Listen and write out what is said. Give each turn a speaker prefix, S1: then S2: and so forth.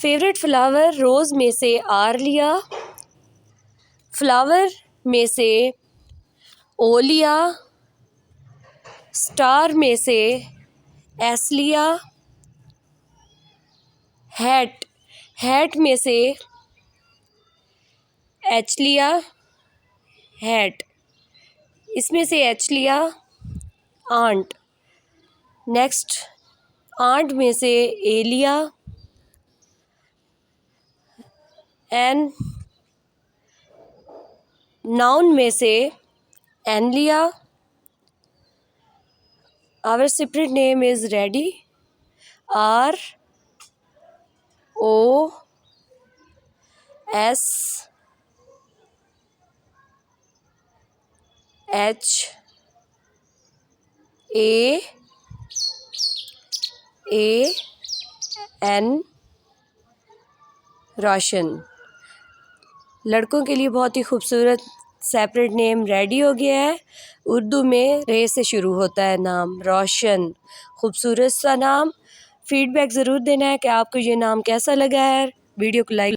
S1: Favourite flower रोज़ में से आर्लिया, flower में से ओलिया, स्टार में से एस्लिया, हैट में से एचलिया, हैट इसमें से एचलिया, आंट नेक्स्ट आंट में से एलिया, एन नाउन में से एनलिया। Our separate name is ready, R O S H A N Roshan. लड़कों के लिए बहुत ही खूबसूरत सेपरेट नेम रेडी हो गया है। उर्दू में रे से शुरू होता है नाम, रोशन, खूबसूरत सा नाम। फीडबैक ज़रूर देना है कि आपको ये नाम कैसा लगा है। वीडियो को लाइक